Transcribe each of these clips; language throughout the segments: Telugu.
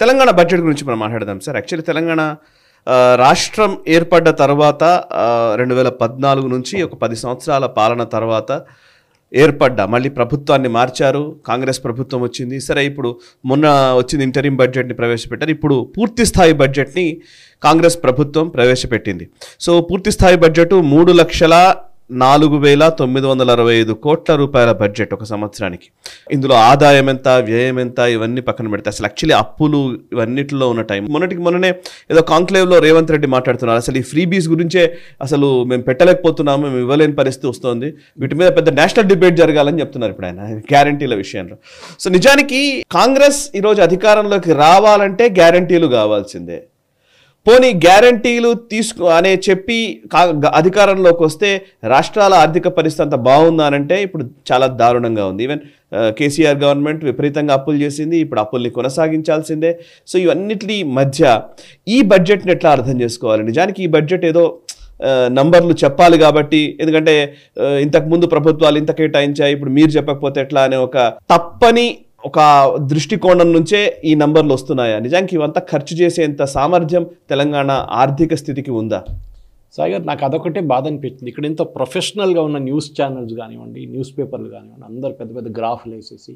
తెలంగాణ బడ్జెట్ గురించి మనం మాట్లాడదాం సార్. యాక్చువల్లీ తెలంగాణ రాష్ట్రం ఏర్పడ్డ తర్వాత 2014 నుంచి ఒక 10 సంవత్సరాల పాలన తర్వాత మళ్ళీ ప్రభుత్వాన్ని మార్చారు. కాంగ్రెస్ ప్రభుత్వం వచ్చింది. సరే, ఇప్పుడు మొన్న వచ్చింది ఇంటరిం బడ్జెట్ని ప్రవేశపెట్టారు. ఇప్పుడు పూర్తి స్థాయి బడ్జెట్ని కాంగ్రెస్ ప్రభుత్వం ప్రవేశపెట్టింది. సో పూర్తి స్థాయి బడ్జెట్ 3,04,965 కోట్ల రూపాయల బడ్జెట్ ఒక సంవత్సరానికి. ఇందులో ఆదాయం ఎంత, వ్యయం ఎంత, ఇవన్నీ పక్కన పెడితే అసలు యాక్చువల్లీ అప్పులు ఇవన్నిటిలో ఉన్న టైం. మొన్ననే ఏదో కాంక్లేవ్లో రేవంత్ రెడ్డి మాట్లాడుతున్నారు. అసలు ఈ ఫ్రీబీస్ గురించే అసలు మేము పెట్టలేకపోతున్నాము, మేము ఇవ్వలేని పరిస్థితి వస్తుంది, వీటి మీద పెద్ద నేషనల్ డిబేట్ జరగాలని చెప్తున్నారు ఇప్పుడు ఆయన గ్యారంటీల విషయంలో. సో నిజానికి కాంగ్రెస్ ఈరోజు అధికారంలోకి రావాలంటే గ్యారంటీలు కావాల్సిందే. పోనీ గ్యారంటీలు అనే చెప్పి అధికారంలోకి వస్తే రాష్ట్రాల ఆర్థిక పరిస్థితి అంత బాగుందా అంటే ఇప్పుడు చాలా దారుణంగా ఉంది. ఈవెన్ కేసీఆర్ గవర్నమెంట్ విపరీతంగా అప్పులు చేసింది, ఇప్పుడు అప్పుల్ని కొనసాగించాల్సిందే. సో ఇవన్నిటి మధ్య ఈ బడ్జెట్ని ఎట్లా అర్థం చేసుకోవాలి? నిజానికి ఈ బడ్జెట్ ఏదో నంబర్లు చెప్పాలి కాబట్టి, ఎందుకంటే ఇంతకుముందు ప్రభుత్వాలు ఇంత కేటాయించాయి, ఇప్పుడు మీరు చెప్పకపోతే ఎట్లా అనే ఒక తప్పని ఒక దృష్టికోణం నుంచే ఈ నంబర్లు వస్తున్నాయా? నిజానికి ఇవంతా ఖర్చు చేసేంత సామర్థ్యం తెలంగాణ ఆర్థిక స్థితికి ఉందా? సాగర్, నాకు అదొకటే బాధ అనిపించింది. ఇక్కడ ఇంత ప్రొఫెషనల్గా ఉన్న న్యూస్ ఛానల్స్ కానివ్వండి, న్యూస్ పేపర్లు కానివ్వండి, అందరు పెద్ద పెద్ద గ్రాఫ్లు వేసేసి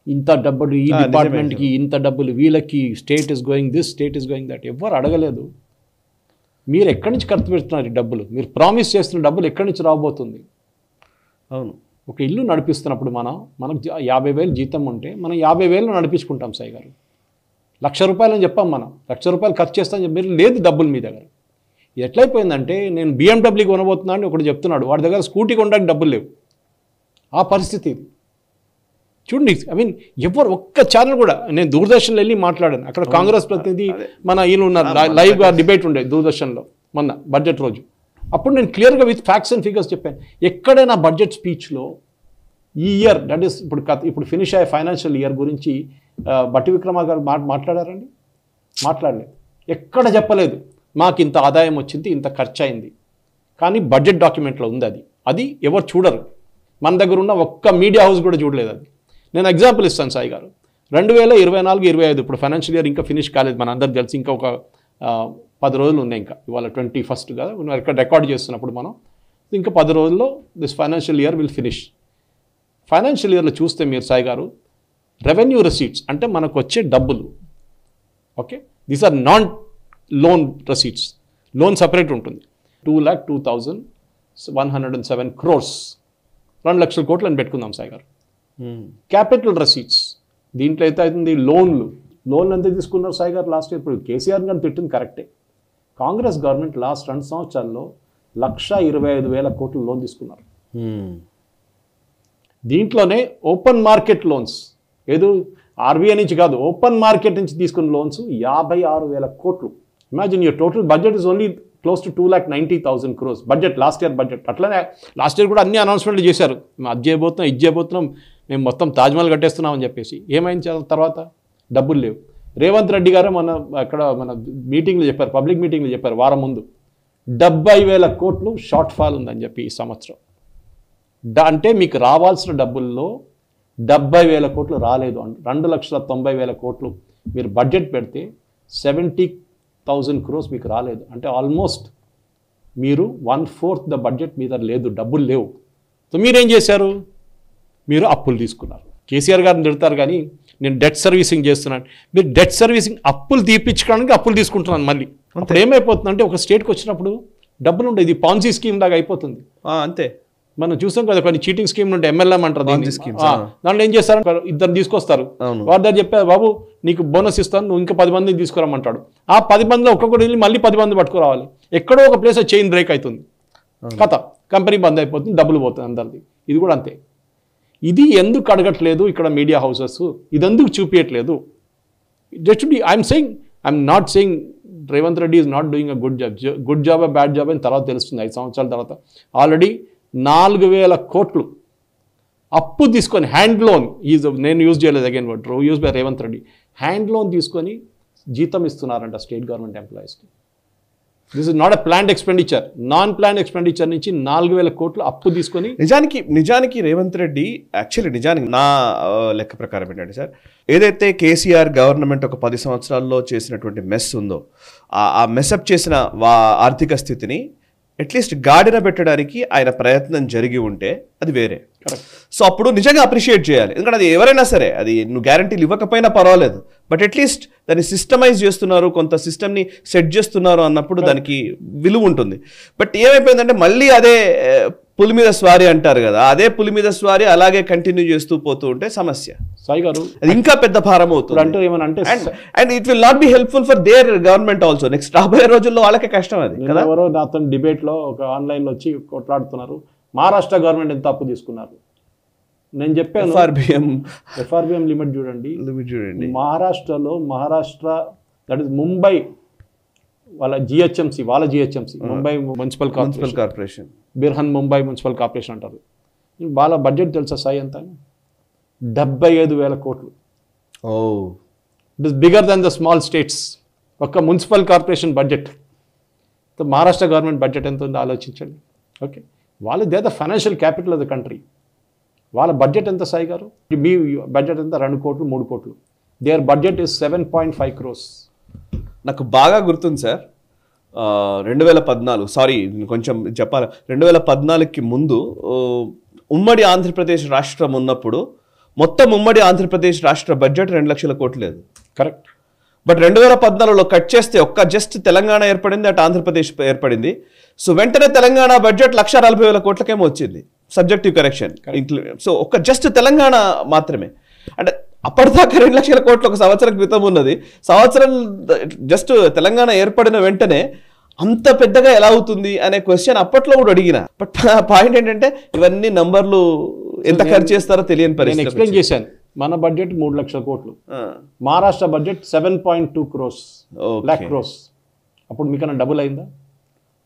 ఇంత డబ్బులు ఈ డిపార్ట్మెంట్కి, ఇంత డబ్బులు వీళ్ళకి, state is going this, state is going that. ఎవరు అడగలేదు మీరు ఎక్కడి నుంచి ఖర్చు పెడుతున్నారు ఈ డబ్బులు, మీరు ప్రామిస్ చేస్తున్న డబ్బులు ఎక్కడి నుంచి రాబోతుంది. అవును, ఒక ఇల్లు నడిపిస్తున్నప్పుడు మనకు 50,000 జీతం ఉంటే మనం 50,000 నడిపించుకుంటాం. సాయి గారు, ₹1,00,000 అని చెప్పాం, మనం ₹1,00,000 ఖర్చు చేస్తాం. మీరు లేదు డబ్బులు మీ దగ్గర. ఎట్లయిపోయిందంటే నేను BMW కొనబోతున్నా అని ఒకటి చెప్తున్నాడు, వాడి దగ్గర స్కూటీ కొనడానికి డబ్బులు లేవు. ఆ పరిస్థితి ఇది చూడండి. ఐ మీన్ ఎవరు ఒక్క ఛానల్ కూడా, నేను దూరదర్శన్లో వెళ్ళి మాట్లాడాను, అక్కడ కాంగ్రెస్ ప్రతినిధి మన ఈయన ఉన్నారు, లైవ్గా డిబేట్ ఉండే దూరదర్శన్లో మొన్న బడ్జెట్ రోజు. అప్పుడు నేను క్లియర్గా విత్ ఫ్యాక్ట్స్ అండ్ ఫిగర్స్ చెప్పాను. ఎక్కడైనా బడ్జెట్ స్పీచ్లో ఈ ఇయర్, దట్ ఈస్ ఇప్పుడు ఫినిష్ అయ్యే ఫైనాన్షియల్ ఇయర్ గురించి బట్టి విక్రమ గారు మాట్లాడారండి? మాట్లాడలేదు. ఎక్కడ చెప్పలేదు మాకు ఇంత ఆదాయం వచ్చింది, ఇంత ఖర్చు అయింది. కానీ బడ్జెట్ డాక్యుమెంట్లో ఉంది. అది ఎవరు చూడరు. మన దగ్గర ఉన్న ఒక్క మీడియా హౌస్ కూడా చూడలేదు అది. నేను ఎగ్జాంపుల్ ఇస్తాను సాయి గారు. 2024-25 ఇప్పుడు ఫైనాన్షియల్ ఇయర్ ఇంకా ఫినిష్ కాలేదు, మన అందరికి తెలిసి ఇంకా ఒక 10 రోజులు ఉన్నాయి. ఇంకా ఇవాళ 21st కదా, ఇక్కడ రికార్డ్ చేస్తున్నప్పుడు మనం ఇంకా 10 రోజుల్లో this financial year will finish. Financial ఇయర్లో చూస్తే మీరు సాయి గారు, రెవెన్యూ రిసీట్స్ అంటే మనకు వచ్చే డబ్బులు, okay, these are non loan receipts. Loan separate ఉంటుంది. 2,02,107 crores, 2 లక్షల కోట్లు అని పెట్టుకుందాం సాయి గారు. క్యాపిటల్ రిసీట్స్ దీంట్లో అయితే అవుతుంది. లోన్లు ఎంత తీసుకున్నారు సాయి గారు లాస్ట్ ఇయర్? ఇప్పుడు కేసీఆర్ గారిని తిట్టింది కరెక్టే. కాంగ్రెస్ గవర్నమెంట్ లాస్ట్ 2 సంవత్సరాల్లో 1,25,000 కోట్లు లోన్ తీసుకున్నారు. దీంట్లోనే ఓపెన్ మార్కెట్ లోన్స్, ఏదో ఆర్బీఐ నుంచి కాదు, ఓపెన్ మార్కెట్ నుంచి తీసుకున్న లోన్స్ 56,000 కోట్లు. Imagine your total budget is only close to 2,90,000 crores budget, last year budget. అట్లనే లాస్ట్ ఇయర్ కూడా అన్ని అనౌన్స్మెంట్లు చేశారు, మేము అది చేయబోతున్నాం, ఇది చేయబోతున్నాం, మేము మొత్తం తాజ్మహల్ కట్టేస్తున్నాం అని చెప్పేసి. ఏమైంది తర్వాత? డబ్బులు లేవు. రేవంత్ రెడ్డి గారే మన మీటింగ్లో చెప్పారు, పబ్లిక్ మీటింగ్లో చెప్పారు వారం ముందు, 70,000 కోట్లు షార్ట్ ఫాల్ ఉందని చెప్పి ఈ సంవత్సరం. అంటే మీకు రావాల్సిన డబ్బుల్లో 70,000 కోట్లు రాలేదు. 2,90,000 కోట్లు మీరు బడ్జెట్ పెడితే 70,000 crores మీకు రాలేదు. అంటే ఆల్మోస్ట్ మీరు 1/4 ద బడ్జెట్ మీద లేదు, డబ్బులు లేవు. సో మీరేం చేశారు? మీరు అప్పులు తీసుకున్నారు. కేసీఆర్ గారిని తిడతారు కానీ నేను డెట్ సర్వీసింగ్ చేస్తున్నాను. మీరు డెట్ సర్వీసింగ్ అప్పులు తీపించడానికి అప్పులు తీసుకుంటున్నాను. మళ్ళీ అప్పుడు ఏమైపోతుందంటే ఒక స్టేట్కి వచ్చినప్పుడు డబ్బులు ఉండేది, ఇది పాన్సీ స్కీమ్ లాగా అయిపోతుంది. అంతే, మనం చూసాం కదా కొన్ని చీటింగ్ స్కీమ్ ఉంటే, MLM అంటారు దాంట్లో. ఏం చేస్తారు, ఇద్దరు తీసుకొస్తారు, వారి దగ్గర చెప్పారు, బాబు నీకు బోనస్ ఇస్తాను, నువ్వు ఇంకా 10 మందిని తీసుకురామంటాడు. ఆ 10 మందిలో ఒక్కొక్కటి వెళ్ళి మళ్ళీ 10 మంది పట్టుకురావాలి. ఎక్కడో ఒక ప్లేస్ చైన్ బ్రేక్ అవుతుంది, కథ కంపెనీ బంద్ అయిపోతుంది, డబ్బులు పోతుంది అందరిది. ఇది కూడా అంతే. ఇది ఎందుకు అడగట్లేదు ఇక్కడ మీడియా హౌసెస్? ఇది ఎందుకు చూపించట్లేదు? I'm not saying Revanth Reddy is not doing a good job bad job అని తర్వాత తెలుస్తుంది. 5 సంవత్సరాల తర్వాత ఆల్రెడీ 4,000 కోట్లు అప్పు తీసుకొని, హ్యాండ్ లోన్, నేను యూజ్ చేయలేదు again word use by Revanth Reddy, hand loan తీసుకొని జీతం ఇస్తున్నారంట స్టేట్ గవర్నమెంట్ ఎంప్లాయీస్కి. This is not a planned expenditure. Non planned expenditure నుంచి 4,000 కోట్లు అప్పు తీసుకొని నిజానికి రేవంత్ రెడ్డి నిజానికి నా లెక్క ప్రకారం ఏంటంటే సార్, ఏదైతే కేసీఆర్ గవర్నమెంట్ ఒక 10 సంవత్సరాల్లో చేసినటువంటి మెస్ ఉందో ఆ మెస్అప్ చేసిన ఆర్థిక స్థితిని అట్లీస్ట్ గాడిన పెట్టడానికి ఆయన ప్రయత్నం జరిగి ఉంటే అది వేరే. సో అప్పుడు నిజంగా అప్రిషియేట్ చేయాలి. ఎందుకంటే అది ఎవరైనా సరే, అది నువ్వు గ్యారంటీలు ఇవ్వకపోయినా పర్వాలేదు, బట్ అట్లీస్ట్ దాన్ని సిస్టమైజ్ చేస్తున్నారు, కొంత సిస్టమ్ని సెట్ చేస్తున్నారు అన్నప్పుడు దానికి విలువ ఉంటుంది. బట్ ఏమైపోయిందంటే మళ్ళీ అదే పులి మీద స్వారీ అంటారు కదా, అదే పులి మీద స్వారీ అలాగే కంటిన్యూ చేస్తూ పోతూ ఉంటే సమస్య సాయి గారు అది ఇంకా పెద్ద భారం అవుతుంది. And it will not be helpful for their government also. Next రాబోయే రోజుల్లో వాళ్ళకే కష్టం అది కదా. ఎవరో నాతో డిబేట్లో ఒక ఆన్లైన్లో వచ్చి కొట్లాడుతున్నారు, మహారాష్ట్ర గవర్నమెంట్ ఎంత అప్పు తీసుకున్నారు. నేను చెప్పాను ఎఫ్ఆర్బిఎం లిమిట్ చూడండి. మహారాష్ట్ర దట్ ఇస్ ముంబై వాళ్ళ GHMC Mumbai municipal corporation, Brihan Mumbai municipal corporation అంటారు. వాళ్ళ బడ్జెట్ తెలుసా సాయి ఎంత? 75,000 కోట్లు. It is bigger than the small states. ఒక municipal corporation budget. Maharashtra government budget ఎంత ఉందో ఆలోచించండి. ఓకే, వాళ్ళు they the financial capital of the country. వాళ్ళ బడ్జెట్ ఎంత సాయి గారు? మీ బడ్జెట్ ఎంత? 2 కోట్లు 3 కోట్లు. Their budget is 7.5 crores. నాకు బాగా గుర్తుంది సార్, 2014 సారీ కొంచెం చెప్పాలి, 2014కి ముందు ఉమ్మడి ఆంధ్రప్రదేశ్ రాష్ట్రం ఉన్నప్పుడు మొత్తం ఉమ్మడి ఆంధ్రప్రదేశ్ రాష్ట్ర బడ్జెట్ 2 లక్షల కోట్లు లేదు. కరెక్ట్. బట్ 2014లో కట్ చేస్తే జస్ట్ తెలంగాణ ఏర్పడింది, అటు ఆంధ్రప్రదేశ్ ఏర్పడింది. సో వెంటనే తెలంగాణ బడ్జెట్ 1,40,000 కోట్లకేమో వచ్చింది, subjective correction. So just Telangana మాత్రమే. అంటే అప్పటిదాకా 2 లక్షల కోట్లు ఒక సంవత్సరం క్రితం ఉన్నది. సంవత్సరం జస్ట్ తెలంగాణ ఏర్పడిన వెంటనే అంత పెద్దగా ఎలా అవుతుంది అనే క్వశ్చన్ అప్పట్లో కూడా అడిగిన. బట్ పాయింట్ ఏంటంటే ఇవన్నీ నంబర్లు ఎంత ఖర్చు చేస్తారో తెలియని పరిస్థితి. ఎక్స్ప్లెయిన్ చేశాను. మన బడ్జెట్ 3 లక్షల కోట్లు, Maharashtra budget 7.2 crores, lakh crores. అప్పుడు మీకన్నా డబుల్ అయిందా?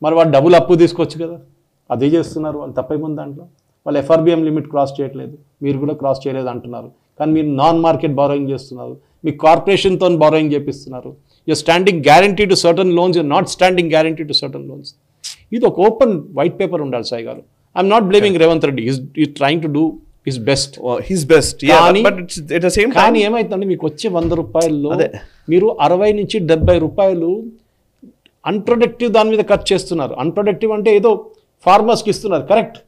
మరి వాళ్ళు డబుల్ అప్పు తీసుకోవచ్చు కదా, అదే చేస్తున్నారు. వాళ్ళు తప్పేముంది దాంట్లో? వాళ్ళు ఎఫ్ఆర్బిఎం లిమిట్ క్రాస్ చేయట్లేదు, మీరు కూడా క్రాస్ చేయలేదు అంటున్నారు. కానీ మీరు నాన్ మార్కెట్ బారోయింగ్ చేస్తున్నారు, మీ కార్పొరేషన్తో బారోయింగ్ చేపిస్తున్నారు. You're standing guarantee to certain loans, you're not standing guarantee to certain loans. ఇది ఒక ఓపెన్ వైట్ పేపర్ ఉండాలి సాయి గారు. I'm not blaming Revanth Reddy, is trying to do his best. కానీ ఏమైతుందంటే మీకు వచ్చే 100 రూపాయల్లో మీరు 60 నుంచి 70 రూపాయలు అన్ప్రొడక్టివ్ దాని మీద ఖర్చు చేస్తున్నారు. అన్ప్రొడక్టివ్ అంటే ఏదో ఫార్మర్స్కి ఇస్తున్నారు, కరెక్ట్.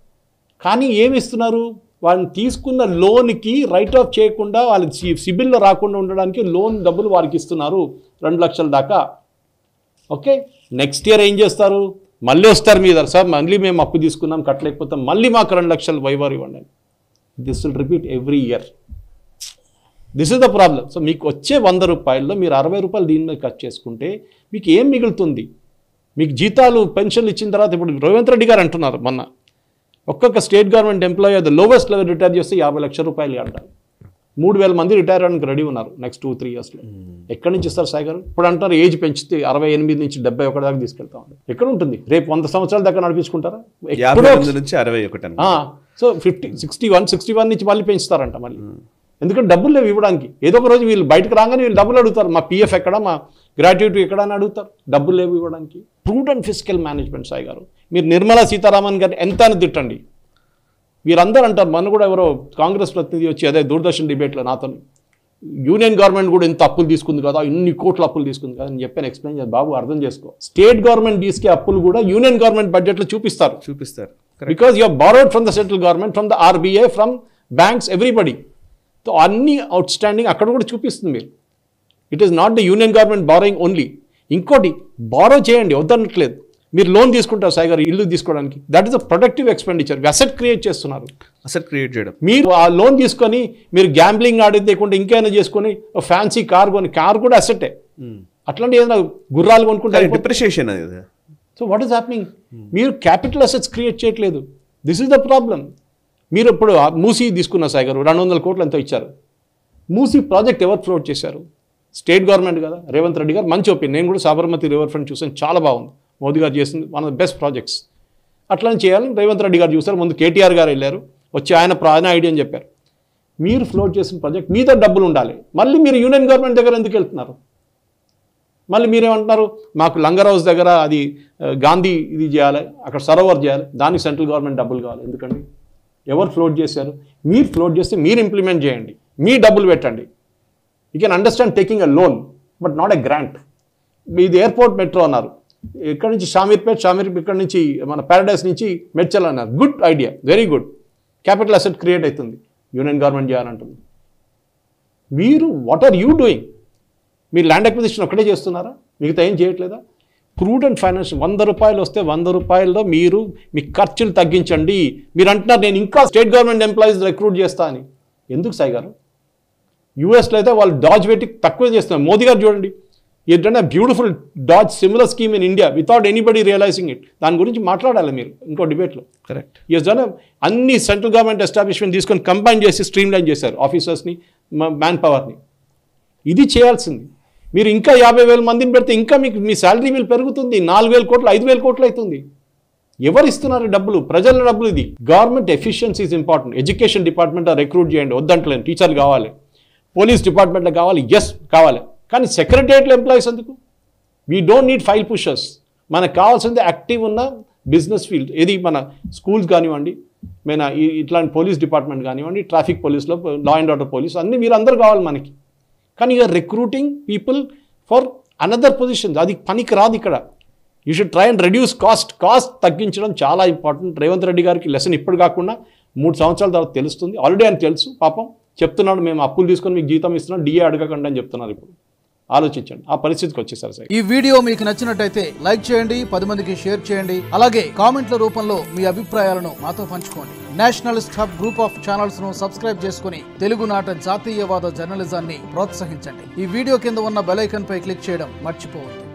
కానీ ఏమి ఇస్తున్నారు? వాళ్ళని తీసుకున్న లోన్కి రైట్ ఆఫ్ చేయకుండా, వాళ్ళకి సిబిల్లో రాకుండా ఉండడానికి లోన్ డబ్బులు వారికి ఇస్తున్నారు 2 లక్షల దాకా. ఓకే, నెక్స్ట్ ఇయర్ ఏం చేస్తారు? మళ్ళీ వస్తారు మీద, సార్ మళ్ళీ మేము అప్పు తీసుకున్నాం కట్టలేకపోతాం, మళ్ళీ మాకు 2 లక్షలు వైవారు ఇవ్వండి. This will repeat every year. This is the problem. So మీకు వచ్చే 100 రూపాయల్లో మీరు 60 రూపాయలు దీని మీద ఖర్చు చేసుకుంటే మీకు ఏం మిగులుతుంది? మీకు జీతాలు పెన్షన్లు ఇచ్చిన తర్వాత ఇప్పుడు రేవంత్ రెడ్డి గారు అంటున్నారు, మొన్న ఒక్కొక్క స్టేట్ గవర్నమెంట్ ఎంప్లాయీ అది లోవెస్ట్ లెవెల్ రిటైర్ చేస్తే 50 లక్షల రూపాయలు అంటారు. 3,000 మంది రిటైర్ అవ్వడానికి రెడీ ఉన్నారు నెక్స్ట్ 2-3 ఇయర్స్లో. ఎక్కడి నుంచి ఇస్తారు సాయి గారు? ఇప్పుడు అంటారు ఏజ్ పెంచితే 68 నుంచి 71 దాకా తీసుకెళ్తా ఉంది. ఎక్కడ ఉంటుంది? రేపు 100 సంవత్సరాల దాకా నడిపించుకుంటారా? నుంచి 61. సో 61 నుంచి మళ్ళీ పెంచుతారంట మళ్ళీ. ఎందుకంటే డబ్బులు లేవు ఇవ్వడానికి. ఏదో ఒక రోజు వీళ్ళు బయటకు రాగానే వీళ్ళు డబ్బులు అడుగుతారు, మా పిఎఫ్ ఎక్కడ, మా గ్రాట్యుటీ ఎక్కడ అని అడుగుతారు. డబ్బులు లేవు ఇవ్వడానికి. ప్రూడెంట్ ఫిస్కల్ మేనేజ్మెంట్ సాయి గారు. మీరు నిర్మలా సీతారామన్ గారిని ఎంత అని తిట్టండి, వీరందరూ అంటారు. మన కూడా ఎవరో కాంగ్రెస్ ప్రతినిధి వచ్చి అదే దూరదర్శన్ డిబేట్లో నాతో, యూనియన్ గవర్నమెంట్ కూడా ఇంత అప్పులు తీసుకుంది కదా, ఇన్ని కోట్ల అప్పులు తీసుకుంది కదా అని చెప్పాను. ఎక్స్ప్లెయిన్ చేసి, బాబు అర్థం చేసుకో, స్టేట్ గవర్నమెంట్ తీసుకే అప్పులు కూడా యూనియన్ గవర్నమెంట్ బడ్జెట్లో చూపిస్తారు. Because you have borrowed from the central government, from the RBI, from banks, everybody. So అన్ని అవుట్ స్టాండింగ్ అక్కడ కూడా చూపిస్తుంది మీరు. It is not the union government borrowing only. ఇంకోటి, బారో చేయండి, వద్దనట్లేదు. మీరు లోన్ తీసుకుంటారు సాయి గారు ఇల్లు తీసుకోవడానికి, that is a productive expenditure. Asset create చేస్తున్నారు. అసెట్ క్రియేట్ చేయడం. మీరు ఆ లోన్ తీసుకొని మీరు గ్యాంబ్లింగ్ ఆడేదేకుండా ఇంకేమైనా చేసుకొని ఫ్యాన్సీ కార్ కొని, కార్ కూడా అసెట్టే. అట్లాంటి ఏదైనా గుర్రాలు కొనుక్కుంటారు, depreciation. So what is happening? మీరు క్యాపిటల్ అసెట్స్ క్రియేట్ చేయట్లేదు. This is the problem. మీరు ఇప్పుడు మూసీ తీసుకున్న సాయి గారు 200 కోట్లు ఎంతో ఇచ్చారు. మూసీ ప్రాజెక్ట్ ఎవరు ఫ్లోట్ చేశారు? స్టేట్ గవర్నమెంట్ కదా, రేవంత్ రెడ్డి గారు. మంచి ఒపీనియన్. నేను కూడా సాబర్మతి రివర్ ఫ్రంట్ చూసాను, చాలా బాగుంది. మోదీ గారు చేసింది one of the best projects. అట్లని చేయాలని రేవంత్ రెడ్డి గారు చూశారు. ముందు కేటీఆర్ గారు వెళ్ళారు, వచ్చి ఆయన ఐడియా అని చెప్పారు. మీరు ఫ్లోట్ చేసిన ప్రాజెక్ట్ మీద డబ్బులు ఉండాలి. మళ్ళీ మీరు యూనియన్ గవర్నమెంట్ దగ్గర ఎందుకు వెళ్తున్నారు? మళ్ళీ మీరేమంటున్నారు, మాకు లంగర్ హౌస్ దగ్గర అది గాంధీ ఇది చేయాలి, అక్కడ సరోవర్ చేయాలి, దానికి సెంట్రల్ గవర్నమెంట్ డబ్బులు కావాలి. ఎందుకండి? ఎవరు ఫ్లోట్ చేశారు? మీరు ఫ్లోట్ చేస్తే మీరు ఇంప్లిమెంట్ చేయండి, మీ డబ్బులు పెట్టండి. You can understand taking a loan but not a grant. మీది ఎయిర్పోర్ట్ మెట్రో అన్నారు, ఇక్కడ నుంచి షామీర్పేట్, ఇక్కడ నుంచి మన ప్యారడైస్ నుంచి మెడ్చల్ అన్నారు. Good idea, very good. Capital asset create అవుతుంది, యూనియన్ గవర్నమెంట్ చేయాలంటుంది. మీరు వాట్ ఆర్ యూ డూయింగ్? మీరు ల్యాండ్ అక్విజిషన్ ఒక్కటే చేస్తున్నారా? మిగతా ఏం చేయట్లేదా? Prudent finance. 100 రూపాయలు వస్తే 100 రూపాయల్లో మీరు మీ ఖర్చులు తగ్గించండి. మీరు అంటున్నారు నేను ఇంకా స్టేట్ గవర్నమెంట్ ఎంప్లాయీస్ రిక్రూట్ చేస్తా అని. ఎందుకు సాయి గారు? యూఎస్లో అయితే వాళ్ళు డాజ్ పెట్టి తక్కువ చేస్తున్నారు. మోదీ గారు చూడండి, ఏంటంటే beautiful does similar scheme in India without anybody realizing it. దాని గురించి మాట్లాడాలి మీరు ఇంకో డిబేట్లో. కరెక్ట్. ఈజ్ అన్ని సెంట్రల్ గవర్నమెంట్ ఎస్టాబ్లిష్మెంట్ తీసుకొని కంబైన్ చేసి స్ట్రీమ్ లైన్ చేశారు ఆఫీసర్స్ని, మ్యాన్ పవర్ని. ఇది చేయాల్సింది. మీరు ఇంకా 50,000 మందిని పెడితే ఇంకా మీకు మీ శాలరీ బిల్ పెరుగుతుంది. 4,000 కోట్లు 5,000 కోట్లు అవుతుంది. ఎవరు ఇస్తున్నారు డబ్బులు? ప్రజల డబ్బులు. ఇది government efficiency is important. Education డిపార్ట్మెంట్లో రిక్రూట్ చేయండి, వద్దంటలేను, టీచర్లు కావాలి. పోలీస్ డిపార్ట్మెంట్లో కావాలి, ఎస్ కావాలి. కానీ సెక్రటరియట్లో ఎంప్లాయీస్ ఎందుకు? We don't need file pushers. మనకు కావాల్సింది యాక్టివ్ ఉన్న బిజినెస్ ఫీల్డ్. ఏది మన స్కూల్స్ కానివ్వండి, మన ఇట్లాంటి పోలీస్ డిపార్ట్మెంట్ కానివ్వండి, ట్రాఫిక్ పోలీస్లో లా అండ్ ఆర్డర్ పోలీస్, అన్నీ వీరందరూ కావాలి మనకి. కానీ you're recruiting people for another positions. అది పనికి రాదు ఇక్కడ. You should try and reduce cost. Cost తగ్గించడం చాలా ఇంపార్టెంట్. రేవంత్ రెడ్డి గారికి లెసన్ ఇప్పుడు కాకుండా 3 సంవత్సరాల తర్వాత తెలుస్తుంది. ఆల్రెడీ ఆయన తెలుసు పాపం. చెప్తున్నాడు మేము అప్పులు తీసుకొని మీకు జీతం ఇస్తున్నాం, డిఏ అడగకండి అని చెప్తున్నారు. ఇప్పుడు ఆలోచించండి, ఆ పరిస్థితికి వచ్చేసారు సార్. ఈ వీడియో మీకు నచ్చినట్టయితే లైక్ చేయండి, 10 మందికి షేర్ చేయండి. అలాగే కామెంట్ల రూపంలో మీ అభిప్రాయాలను మాతో పంచుకోండి. Nationalist hub group of channels ను సబ్స్క్రైబ్ చేసుకుని తెలుగునాట జాతీయవాద జర్నలిజాన్ని ప్రోత్సహించండి. ఈ వీడియో కింద ఉన్న బెల్ ఐకాన్ పై క్లిక్ చేయడం మర్చిపోవద్దు.